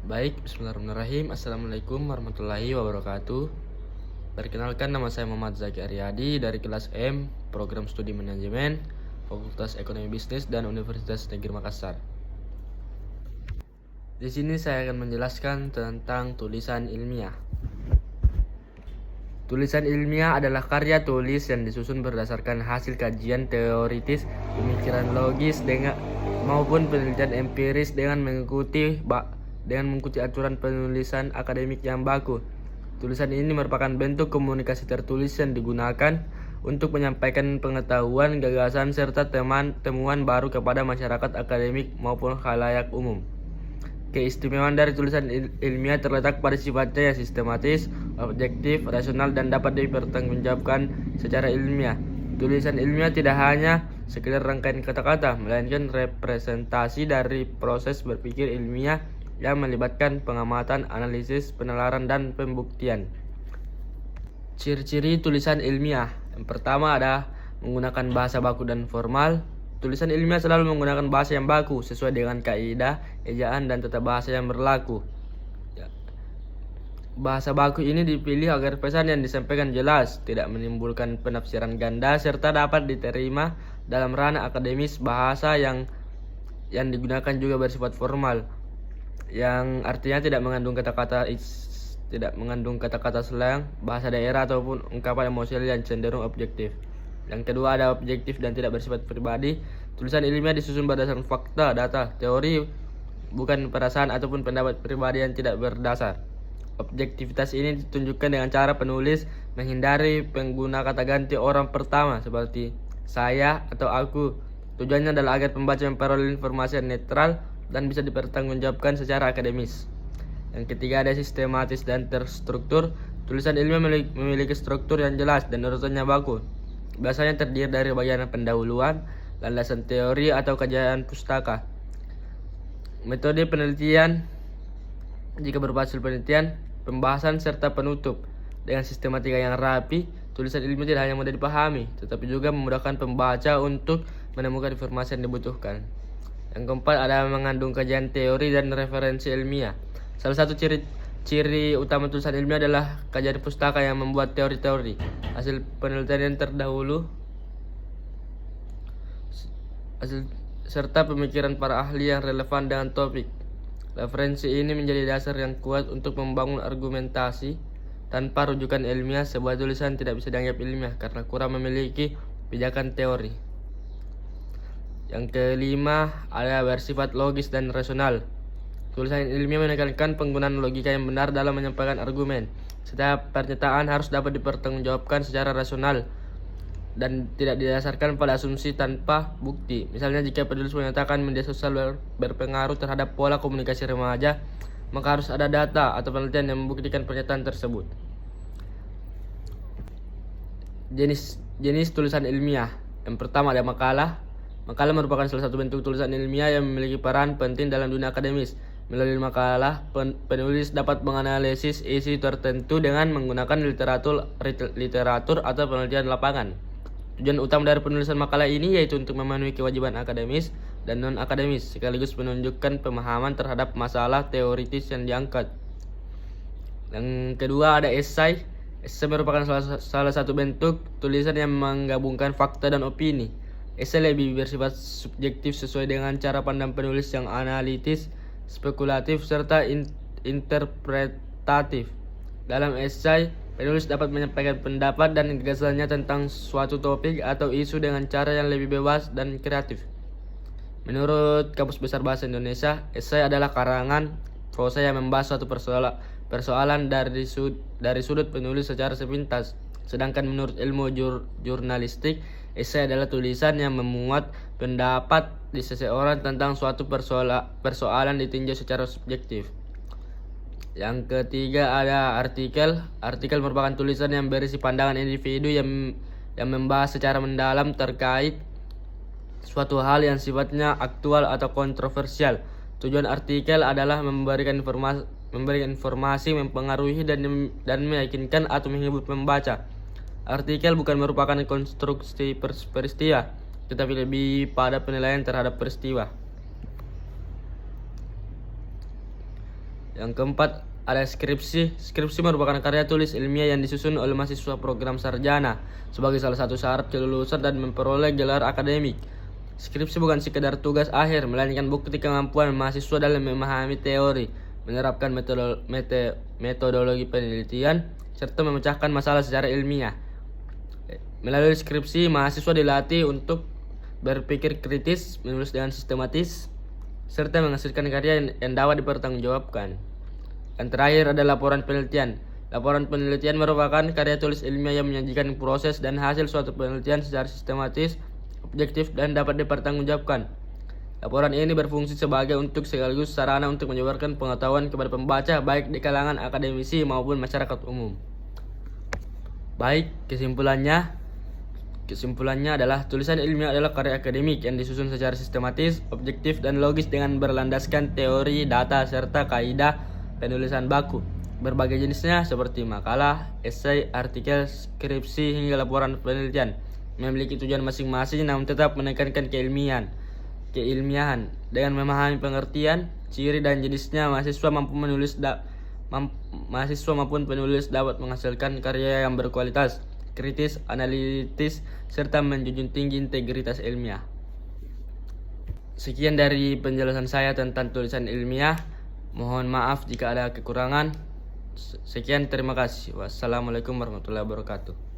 Baik, bismillahirrahmanirrahim. Assalamualaikum warahmatullahi wabarakatuh. Perkenalkan, nama saya Muhammad Zaki Aryadi dari kelas M, Program Studi Manajemen, Fakultas Ekonomi Bisnis dan Universitas Negeri Makassar. Di sini saya akan menjelaskan tentang tulisan ilmiah. Tulisan ilmiah adalah karya tulis yang disusun berdasarkan hasil kajian teoritis, pemikiran logis maupun penelitian empiris dengan mengikuti aturan penulisan akademik yang baku. Tulisan ini merupakan bentuk komunikasi tertulis yang digunakan untuk menyampaikan pengetahuan, gagasan, serta temuan baru kepada masyarakat akademik maupun khalayak umum. Keistimewaan dari tulisan ilmiah terletak pada sifatnya yang sistematis, objektif, rasional, dan dapat dipertanggungjawabkan secara ilmiah. Tulisan ilmiah tidak hanya sekedar rangkaian kata-kata, melainkan representasi dari proses berpikir ilmiah yang melibatkan pengamatan, analisis, penalaran, dan pembuktian. Ciri-ciri tulisan ilmiah. Yang pertama ada menggunakan bahasa baku dan formal. Tulisan ilmiah selalu menggunakan bahasa yang baku sesuai dengan kaidah, ejaan, dan tata bahasa yang berlaku. Bahasa baku ini dipilih agar pesan yang disampaikan jelas, tidak menimbulkan penafsiran ganda, serta dapat diterima dalam ranah akademis. Bahasa yang digunakan juga bersifat formal, yang artinya tidak mengandung kata-kata slang, bahasa daerah, ataupun ungkapan emosional yang cenderung objektif. Yang kedua ada objektif dan tidak bersifat pribadi. Tulisan ilmiah disusun berdasarkan fakta, data, teori, bukan perasaan ataupun pendapat pribadi yang tidak berdasar. Objektivitas ini ditunjukkan dengan cara penulis menghindari pengguna kata ganti orang pertama seperti saya atau aku. Tujuannya adalah agar pembaca memperoleh informasi yang netral dan bisa dipertanggungjawabkan secara akademis. Yang ketiga ada sistematis dan terstruktur. Tulisan ilmiah memiliki struktur yang jelas dan urutannya baku. Biasanya terdiri dari bagian pendahuluan, landasan teori atau kajian pustaka. Metode penelitian, jika berupa hasil penelitian, pembahasan serta penutup. Dengan sistematika yang rapi, tulisan ilmiah tidak hanya mudah dipahami, tetapi juga memudahkan pembaca untuk menemukan informasi yang dibutuhkan. Yang keempat ada mengandung kajian teori dan referensi ilmiah. Salah satu ciri utama tulisan ilmiah adalah kajian pustaka yang membuat teori-teori, hasil penelitian yang terdahulu, serta pemikiran para ahli yang relevan dengan topik. Referensi ini menjadi dasar yang kuat untuk membangun argumentasi. Tanpa rujukan ilmiah, sebuah tulisan tidak bisa dianggap ilmiah karena kurang memiliki pijakan teori. Yang kelima ada bersifat logis dan rasional. Tulisan ilmiah menekankan penggunaan logika yang benar dalam menyampaikan argumen. Setiap pernyataan harus dapat dipertanggungjawabkan secara rasional dan tidak didasarkan pada asumsi tanpa bukti. Misalnya jika penulis menyatakan media sosial berpengaruh terhadap pola komunikasi remaja, maka harus ada data atau penelitian yang membuktikan pernyataan tersebut. Jenis tulisan ilmiah. Yang pertama ada makalah. Makalah merupakan salah satu bentuk tulisan ilmiah yang memiliki peran penting dalam dunia akademis. Melalui makalah, penulis dapat menganalisis isi tertentu dengan menggunakan literatur atau penelitian lapangan. Tujuan utama dari penulisan makalah ini yaitu untuk memenuhi kewajiban akademis dan non-akademis, sekaligus menunjukkan pemahaman terhadap masalah teoritis yang diangkat. Yang kedua ada esai. Esai merupakan salah satu bentuk tulisan yang menggabungkan fakta dan opini. Esai lebih bersifat subjektif sesuai dengan cara pandang penulis yang analitis, spekulatif, serta interpretatif. Dalam esai, penulis dapat menyampaikan pendapat dan gagasannya tentang suatu topik atau isu dengan cara yang lebih bebas dan kreatif. Menurut Kamus Besar Bahasa Indonesia, esai adalah karangan prosa yang membahas suatu persoalan dari sudut penulis secara sepintas. Sedangkan menurut ilmu jurnalistik, esai adalah tulisan yang memuat pendapat di seseorang tentang suatu persoalan ditinjau secara subjektif. Yang ketiga ada artikel. Artikel merupakan tulisan yang berisi pandangan individu yang membahas secara mendalam terkait suatu hal yang sifatnya aktual atau kontroversial. Tujuan artikel adalah memberikan informasi, mempengaruhi dan meyakinkan atau menghibur pembaca. Artikel bukan merupakan konstruksi peristiwa, tetapi lebih pada penilaian terhadap peristiwa. Yang keempat ada skripsi. Skripsi merupakan karya tulis ilmiah yang disusun oleh mahasiswa program sarjana sebagai salah satu syarat kelulusan dan memperoleh gelar akademik. Skripsi bukan sekedar tugas akhir, melainkan bukti kemampuan mahasiswa dalam memahami teori, menerapkan metodologi penelitian, serta memecahkan masalah secara ilmiah. Melalui skripsi, mahasiswa dilatih untuk berpikir kritis, menulis dengan sistematis, serta menghasilkan karya yang dapat dipertanggungjawabkan. Yang terakhir ada laporan penelitian. Laporan penelitian merupakan karya tulis ilmiah yang menyajikan proses dan hasil suatu penelitian secara sistematis, objektif, dan dapat dipertanggungjawabkan. Laporan ini berfungsi sebagai sekaligus sarana untuk menyebarkan pengetahuan kepada pembaca, baik di kalangan akademisi maupun masyarakat umum. Baik, kesimpulannya adalah tulisan ilmiah adalah karya akademik yang disusun secara sistematis, objektif, dan logis dengan berlandaskan teori, data, serta kaidah penulisan baku. Berbagai jenisnya seperti makalah, esai, artikel, skripsi, hingga laporan penelitian memiliki tujuan masing-masing, namun tetap menekankan keilmiahan. Dengan memahami pengertian, ciri, dan jenisnya, mahasiswa maupun penulis dapat menghasilkan karya yang berkualitas, kritis, analitis, serta menjunjung tinggi integritas ilmiah. Sekian dari penjelasan saya tentang tulisan ilmiah. Mohon maaf jika ada kekurangan. Sekian, terima kasih. Wassalamualaikum warahmatullahi wabarakatuh.